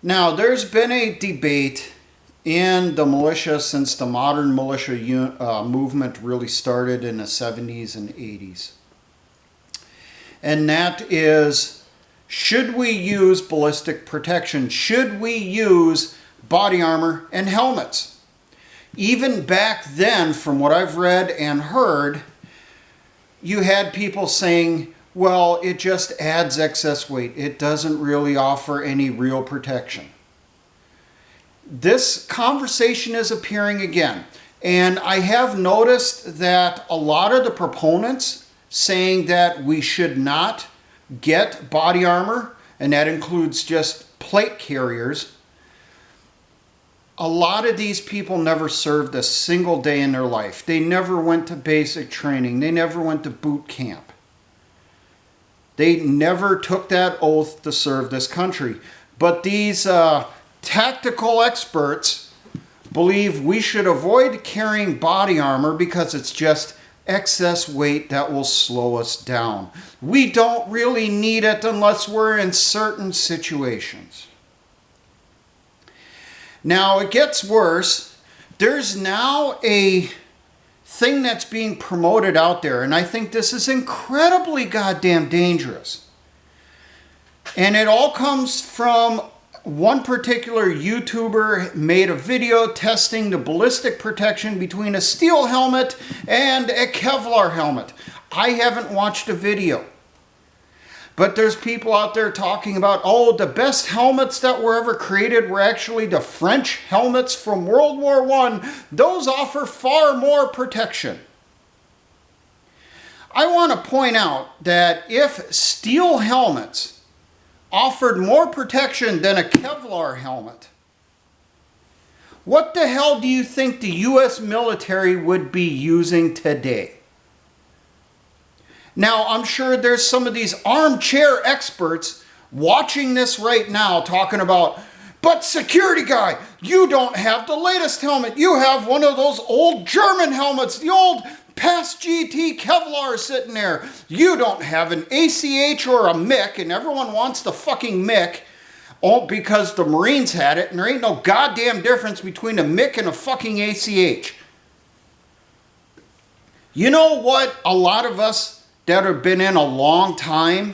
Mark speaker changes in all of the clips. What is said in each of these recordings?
Speaker 1: Now, there's been a debate in the militia since the modern militia movement really started in the 70s and 80s. And that is, should we use ballistic protection? Should we use body armor and helmets? Even back then, from what I've read and heard, you had people saying, well, it just adds excess weight. It doesn't really offer any real protection. This conversation is appearing again. And I have noticed that a lot of the proponents saying that we should not get body armor, and that includes just plate carriers, a lot of these people never served a single day in their life. They never went to basic training. They never went to boot camp. They never took that oath to serve this country. But these tactical experts believe we should avoid carrying body armor because it's just excess weight that will slow us down. We don't really need it unless we're in certain situations. Now, it gets worse. There's now a thing that's being promoted out there, and I think this is incredibly goddamn dangerous. And it all comes from one particular YouTuber made a video testing the ballistic protection between a steel helmet and a Kevlar helmet. I haven't watched a video. But there's people out there talking about, oh, the best helmets that were ever created were actually the French helmets from World War I. Those offer far more protection. I want to point out that if steel helmets offered more protection than a Kevlar helmet, what the hell do you think the U.S. military would be using today? Now, I'm sure there's some of these armchair experts watching this right now talking about, but security guy, you don't have the latest helmet. You have one of those old German helmets, the old past GT Kevlar sitting there. You don't have an ACH or a MIC, and everyone wants the fucking MIC because the Marines had it, and there ain't no goddamn difference between a MIC and a fucking ACH. You know what a lot of us that have been in a long time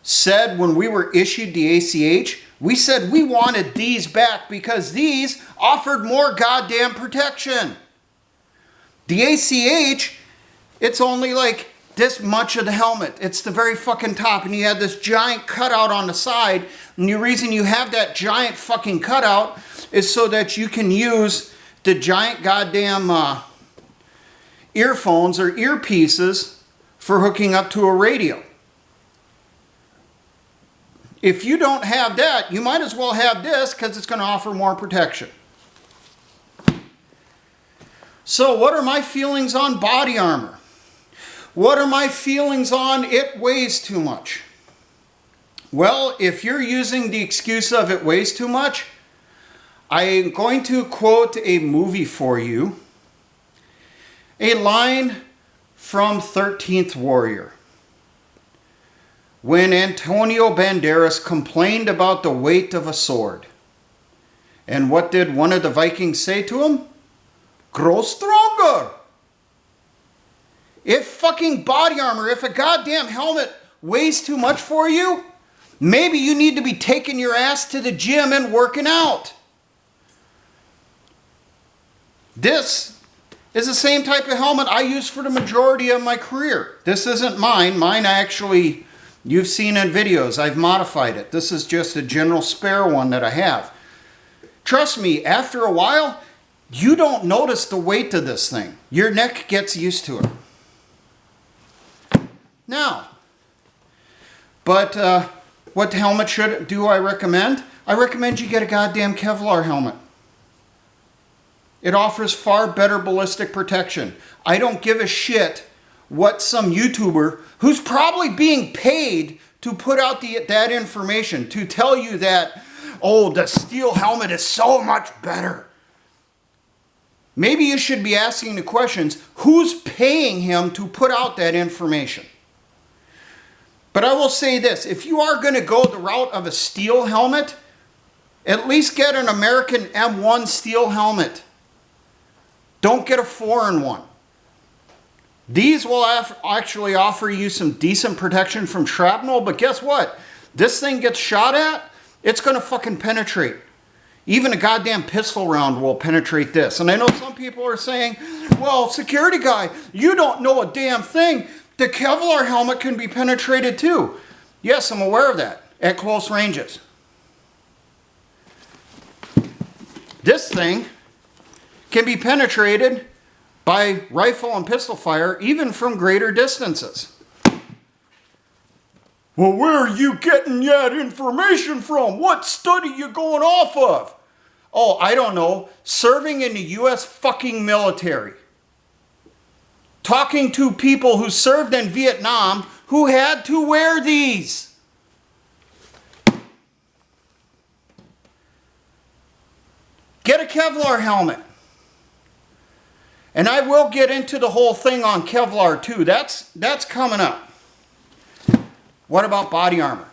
Speaker 1: said when we were issued the ACH? We said we wanted these back because these offered more goddamn protection. The ACH, it's only like this much of the helmet. It's the very fucking top, and you have this giant cutout on the side, and the reason you have that giant fucking cutout is so that you can use the giant goddamn earphones or earpieces for hooking up to a radio. If you don't have that, you might as well have this because it's going to offer more protection. So what are my feelings on body armor? What are my feelings on it weighs too much? Well, if you're using the excuse of it weighs too much, I'm going to quote a movie for you. A line from 13th Warrior. When Antonio Banderas complained about the weight of a sword. And what did one of the Vikings say to him? Grow stronger. If fucking body armor, if a goddamn helmet weighs too much for you, maybe you need to be taking your ass to the gym and working out. This is the same type of helmet I used for the majority of my career. This isn't mine. Mine actually, you've seen in videos. I've modified it. This is just a general spare one that I have. Trust me, after a while, you don't notice the weight of this thing. Your neck gets used to it. Now, but what helmet do I recommend? I recommend you get a goddamn Kevlar helmet. It offers far better ballistic protection. I don't give a shit what some YouTuber, who's probably being paid to put out that information, to tell you that, oh, the steel helmet is so much better. Maybe you should be asking the questions, who's paying him to put out that information? But I will say this, if you are going to go the route of a steel helmet, At least get an American M1 steel helmet. Don't get a foreign one. These will actually offer you some decent protection from shrapnel, but guess what? This thing gets shot at, it's going to fucking penetrate. Even a goddamn pistol round will penetrate this. And I know some people are saying, well, security guy, you don't know a damn thing. The Kevlar helmet can be penetrated too. Yes, I'm aware of that at close ranges. This thing can be penetrated by rifle and pistol fire, even from greater distances. Well, where are you getting that information from? What study you going off of? Oh, I don't know. Serving in the U.S. fucking military. Talking to people who served in Vietnam who had to wear these. Get a Kevlar helmet. And I will get into the whole thing on Kevlar too. That's coming up. What about body armor?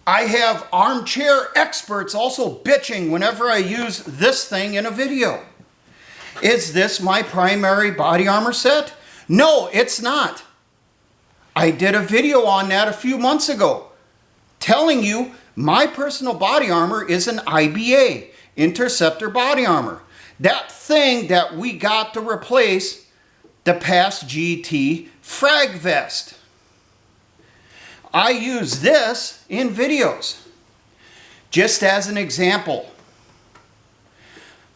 Speaker 1: I have armchair experts also bitching whenever I use this thing in a video. Is this my primary body armor set? No, it's not. I did a video on that a few months ago, telling you my personal body armor is an IBA, Interceptor Body Armor. That thing that we got to replace the past GT frag vest. I use this in videos, just as an example.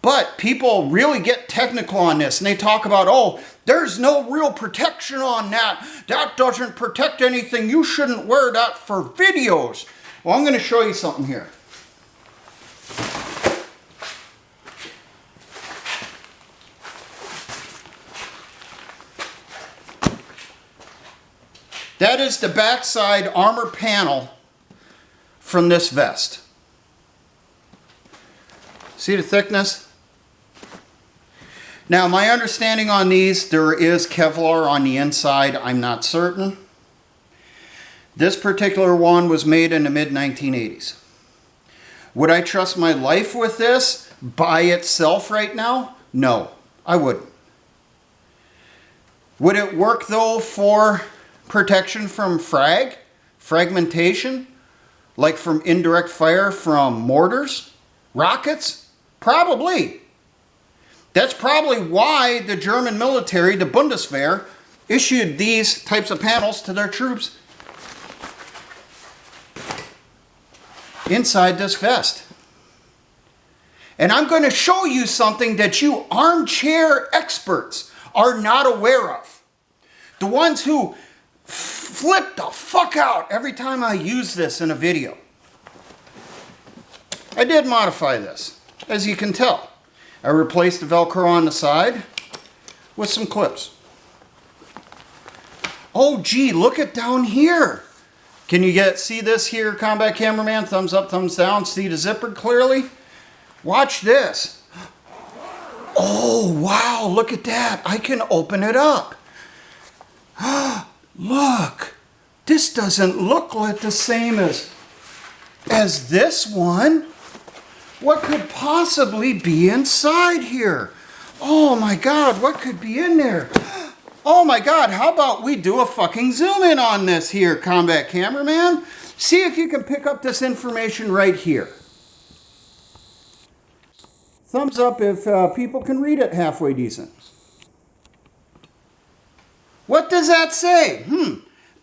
Speaker 1: But people really get technical on this, and they talk about, oh, there's no real protection on that. That doesn't protect anything. You shouldn't wear that for videos. Well, I'm going to show you something here. That is the backside armor panel from this vest. See the thickness? Now, my understanding on these, there is Kevlar on the inside. I'm not certain. This particular one was made in the mid-1980s. Would I trust my life with this by itself right now? No, I wouldn't. Would it work, though, for protection from fragmentation, like from indirect fire from mortars, rockets? Probably. That's probably why the German military, the Bundeswehr, issued these types of panels to their troops inside this vest. And I'm going to show you something that you armchair experts are not aware of. The ones who flip the fuck out every time I use this in a video. I did modify this, as you can tell. I replaced the Velcro on the side with some clips. Oh gee, look at down here. Can you see this here, combat cameraman? Thumbs up, thumbs down. See the zipper clearly? Watch this. Oh wow, look at that. I can open it up. Look, this doesn't look like the same as this one. What could possibly be inside here? Oh my God, what could be in there? Oh my God, how about we do a fucking zoom in on this here, combat cameraman? See if you can pick up this information right here. Thumbs up if people can read it halfway decent. What does that say?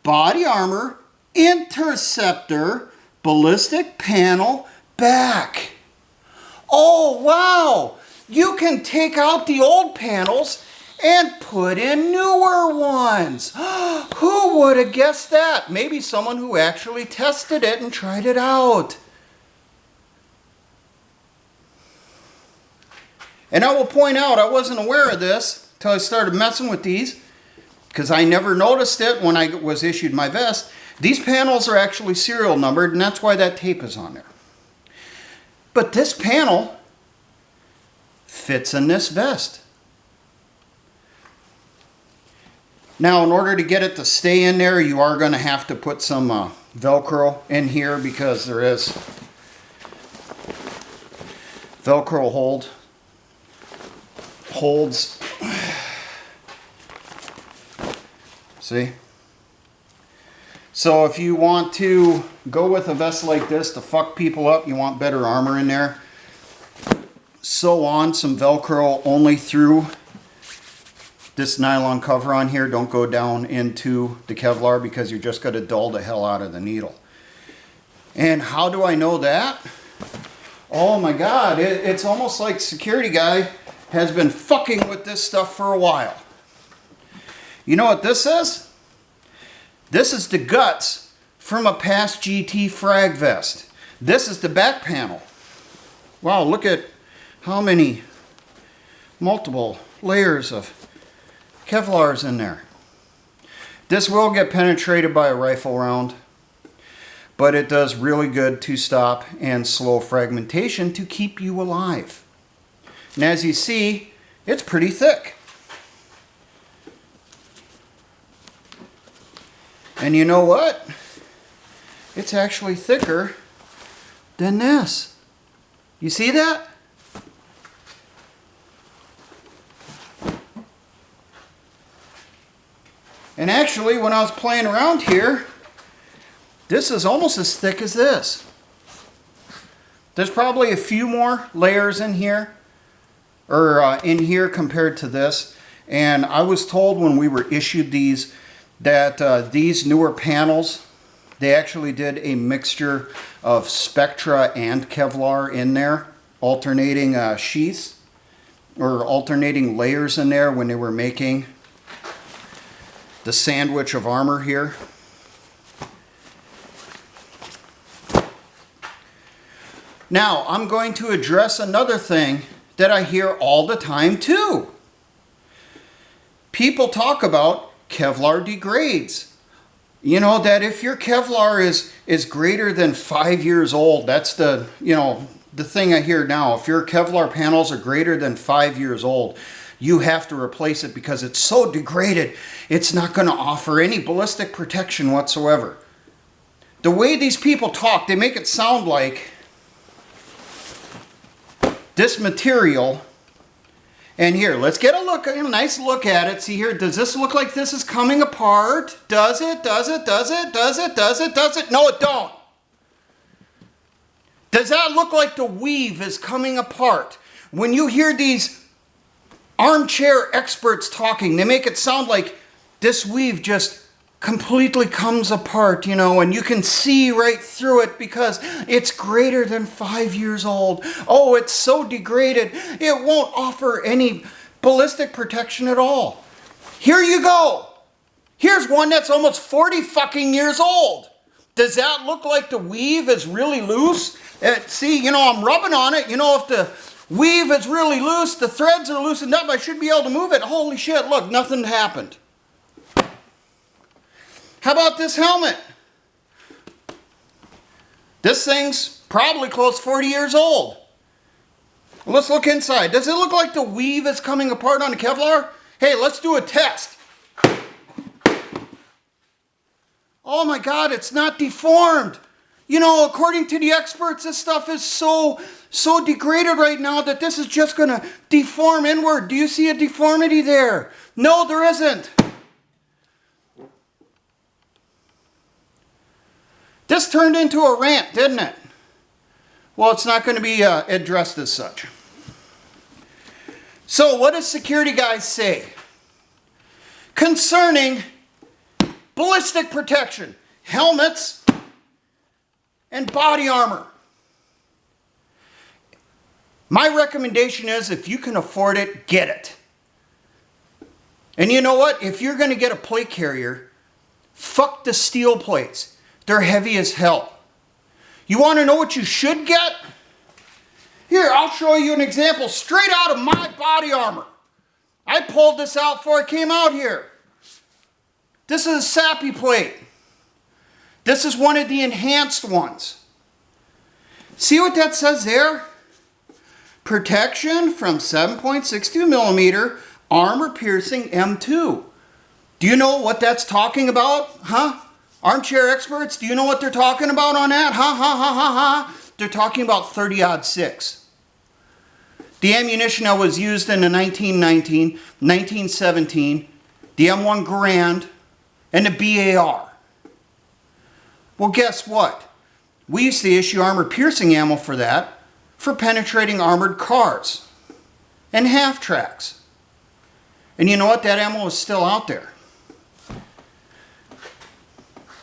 Speaker 1: Body armor, interceptor, ballistic panel, back. Oh, wow. You can take out the old panels and put in newer ones. Who would have guessed that? Maybe someone who actually tested it and tried it out. And I will point out, I wasn't aware of this until I started messing with these, because I never noticed it when I was issued my vest. These panels are actually serial numbered, and that's why that tape is on there. But this panel fits in this vest. Now, in order to get it to stay in there, you are going to have to put some Velcro in here because there is Velcro holds. See? So if you want to go with a vest like this to fuck people up, you want better armor in there, sew on some Velcro only through this nylon cover on here. Don't go down into the Kevlar because you're just going to dull the hell out of the needle. And how do I know that? Oh my God, it's almost like security guy has been fucking with this stuff for a while. You know what this is? This is the guts from a past GT frag vest. This is the back panel. Wow, look at how many multiple layers of Kevlar's in there. This will get penetrated by a rifle round, but it does really good to stop and slow fragmentation to keep you alive. And as you see, it's pretty thick. And you know what? It's actually thicker than this. You see that? And actually, when I was playing around here, this is almost as thick as this. There's probably a few more layers in here, or in here compared to this. And I was told when we were issued these that these newer panels, they actually did a mixture of Spectra and Kevlar in there, alternating sheaths or alternating layers in there when they were making the sandwich of armor here. Now, I'm going to address another thing that I hear all the time too. People talk about Kevlar degrades. You know, that if your Kevlar is greater than 5 years old, that's the, you know, the thing I hear now. If your Kevlar panels are greater than 5 years old, you have to replace it because it's so degraded, it's not going to offer any ballistic protection whatsoever. The way these people talk, they make it sound like this material, and here, let's get a nice look at it. See here, does this look like this is coming apart? Does it? Does it? Does it? Does it? Does it? Does it? No, it don't. Does that look like the weave is coming apart? When you hear these armchair experts talking, they make it sound like this weave just completely comes apart, you know, and you can see right through it because it's greater than 5 years old. Oh, it's so degraded, it won't offer any ballistic protection at all. Here you go. Here's one that's almost 40 fucking years old. Does that look like the weave is really loose? See, you know, I'm rubbing on it. You know, if the weave is really loose, the threads are loosened up, I should be able to move it. Holy shit, look, nothing happened. How about this helmet? This thing's probably close to 40 years old. Let's look inside. Does it look like the weave is coming apart on the Kevlar? Hey, let's do a test. Oh my God, it's not deformed. You know, according to the experts, this stuff is so degraded right now that this is just going to deform inward. Do you see a deformity there? No, there isn't. This turned into a rant, didn't it? Well, it's not going to be addressed as such. So what does security guys say concerning ballistic protection, helmets, and body armor? My recommendation is if you can afford it, get it. And you know what? If you're going to get a plate carrier, fuck the steel plates. They're heavy as hell. You want to know what you should get? Here, I'll show you an example straight out of my body armor. I pulled this out before I came out here. This is a SAPI plate. This is one of the enhanced ones. See what that says there? Protection from 7.62 millimeter armor piercing M2. Do you know what that's talking about? Huh? Armchair experts, do you know what they're talking about on that? Ha ha ha ha ha. They're talking about 30-06. The ammunition that was used in the 1919, 1917, the M1 Garand, and the BAR. Well, guess what? We used to issue armor-piercing ammo for that, for penetrating armored cars and half-tracks. And you know what? That ammo is still out there.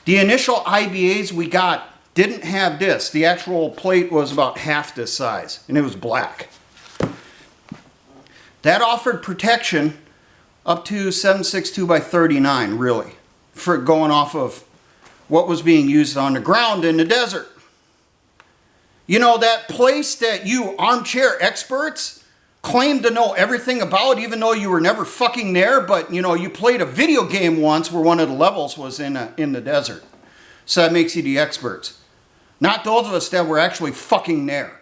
Speaker 1: The initial IBAs we got didn't have this. The actual plate was about half this size, and it was black. That offered protection up to 7.62 by 39, really, for going off of what was being used on the ground in the desert. You know, that place that you armchair experts claim to know everything about, even though you were never fucking there, but you know, you played a video game once where one of the levels was in the desert. So that makes you the experts. Not those of us that were actually fucking there.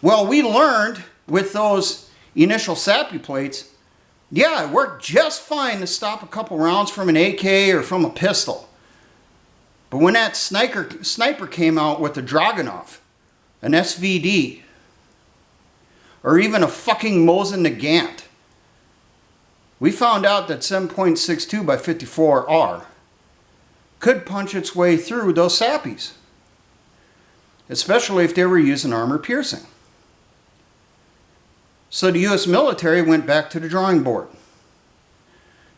Speaker 1: Well, we learned with those initial SAPI plates, yeah, it worked just fine to stop a couple rounds from an AK or from a pistol. But when that sniper came out with the Dragunov, an SVD, or even a fucking Mosin Nagant, we found out that 7.62 by 54R could punch its way through those SAPIs, especially if they were using armor piercing. So the U.S. military went back to the drawing board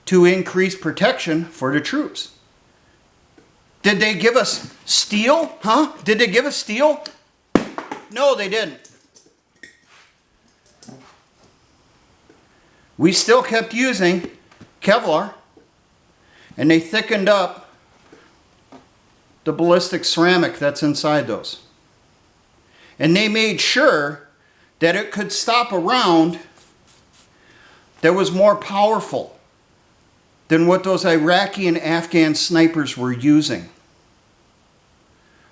Speaker 1: to increase protection for the troops. Did they give us steel? Huh? Did they give us steel? No, they didn't. We still kept using Kevlar, and they thickened up the ballistic ceramic that's inside those. And they made sure that it could stop a round that was more powerful than what those Iraqi and Afghan snipers were using.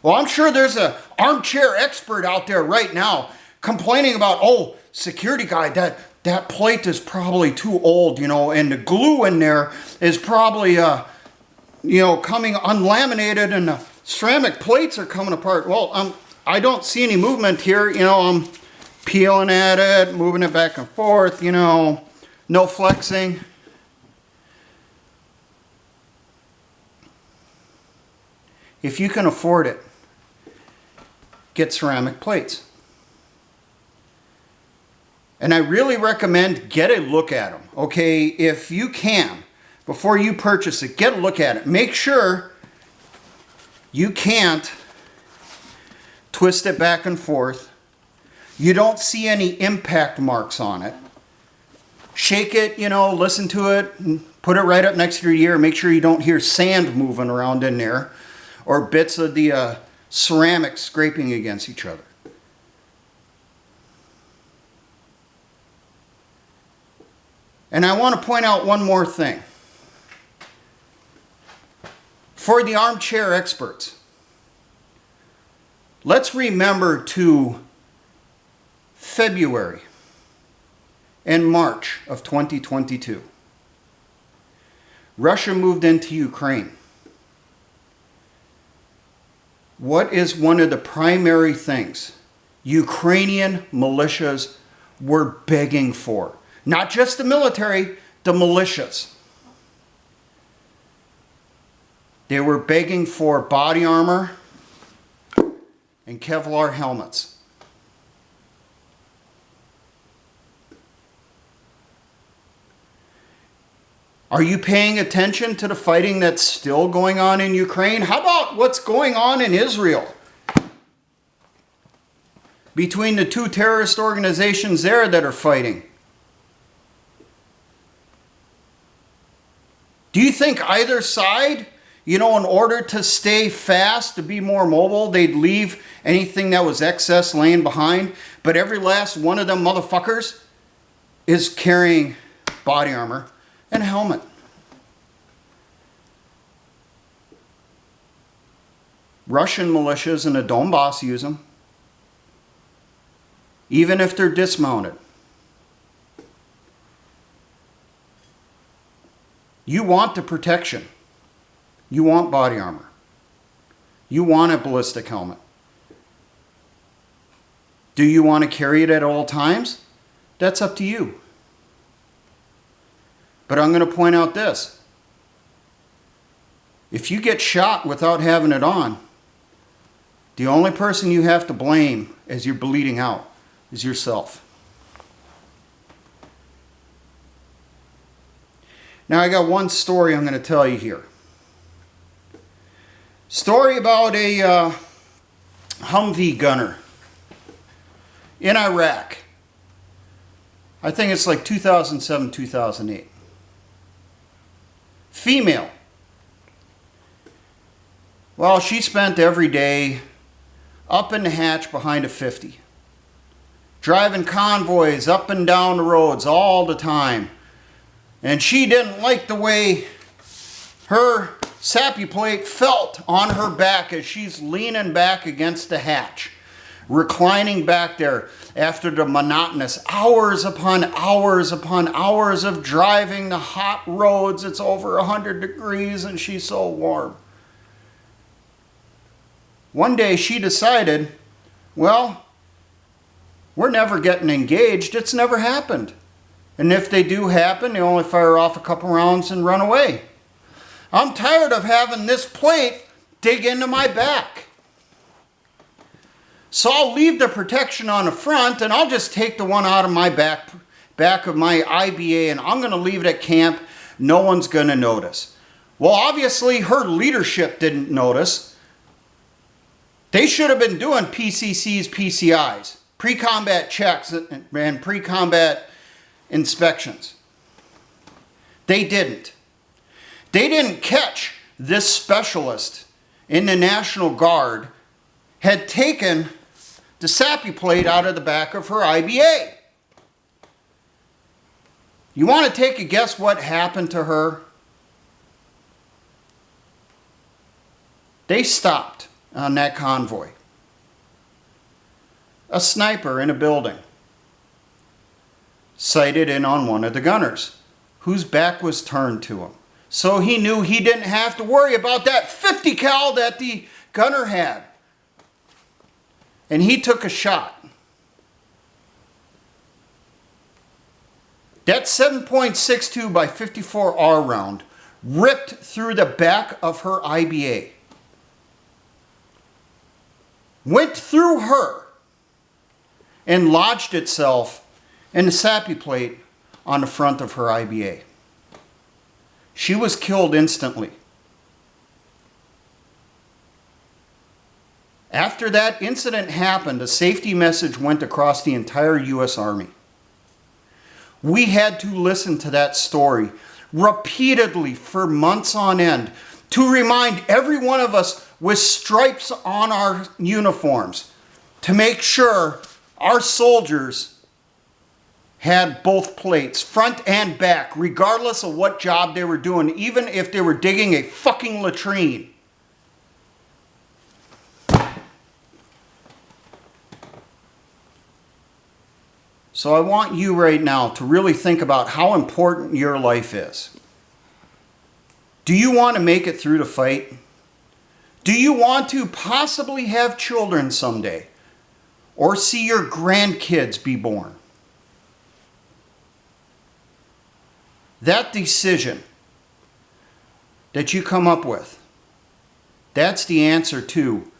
Speaker 1: Well, I'm sure there's an armchair expert out there right now complaining about, oh, security guy, that plate is probably too old, you know, and the glue in there is probably, you know, coming unlaminated and the ceramic plates are coming apart. Well, I don't see any movement here, you know, I'm peeling at it, moving it back and forth, you know, no flexing. If you can afford it, get ceramic plates. And I really recommend get a look at them, okay? If you can, before you purchase it, get a look at it. Make sure you can't twist it back and forth. You don't see any impact marks on it. Shake it, you know, listen to it, and put it right up next to your ear. Make sure you don't hear sand moving around in there or bits of the ceramic scraping against each other. And I want to point out one more thing. For the armchair experts, let's remember to February and March of 2022. Russia moved into Ukraine. What is one of the primary things Ukrainian militias were begging for? Not just the military, the militias. They were begging for body armor and Kevlar helmets. Are you paying attention to the fighting that's still going on in Ukraine? How about what's going on in Israel? Between the two terrorist organizations there that are fighting. Do you think either side, you know, in order to stay fast, to be more mobile, they'd leave anything that was excess laying behind? But every last one of them motherfuckers is carrying body armor and a helmet. Russian militias in the Donbass use them, even if they're dismounted. You want the protection. You want body armor. You want a ballistic helmet. Do you want to carry it at all times? That's up to you. But I'm going to point out this. If you get shot without having it on, the only person you have to blame as you're bleeding out is yourself. Now I got one story I'm going to tell you here. Story about a Humvee gunner in Iraq. I think it's like 2007, 2008. Female. Well, she spent every day up in the hatch behind a 50. Driving convoys up and down the roads all the time. And she didn't like the way her sappy plate felt on her back as she's leaning back against the hatch, reclining back there after the monotonous hours upon hours of driving the hot roads. It's over 100 degrees and she's so warm. One day she decided, well, we're never getting engaged. It's never happened. And if they do happen, they only fire off a couple rounds and run away. I'm tired of having this plate dig into my back. So I'll leave the protection on the front and I'll just take the one out of my back of my IBA and I'm going to leave it at camp. No one's going to notice. Well, obviously her leadership didn't notice. They should have been doing PCCs, PCIs, pre-combat checks and pre-combat inspections. They didn't. They didn't catch this specialist in the National Guard had taken the sappy plate out of the back of her IBA. You want to take a guess what happened to her? They stopped on that convoy. A sniper in a building sighted in on one of the gunners whose back was turned to him. So he knew he didn't have to worry about that 50 cal that the gunner had. And he took a shot. That 7.62 by 54R round ripped through the back of her IBA. Went through her and lodged itself in the sappy plate on the front of her IBA. She was killed instantly. After that incident happened, a safety message went across the entire U.S. Army. We had to listen to that story repeatedly for months on end to remind every one of us with stripes on our uniforms to make sure our soldiers had both plates, front and back, regardless of what job they were doing, even if they were digging a fucking latrine. So I want you right now to really think about how important your life is. Do you want to make it through the fight? Do you want to possibly have children someday? Or see your grandkids be born? That decision that you come up with, that's the answer to,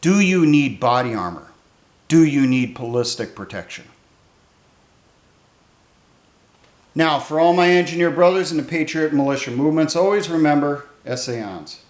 Speaker 1: do you need body armor? Do you need ballistic protection? Now, for all my engineer brothers in the Patriot Militia movements, always remember, essayons.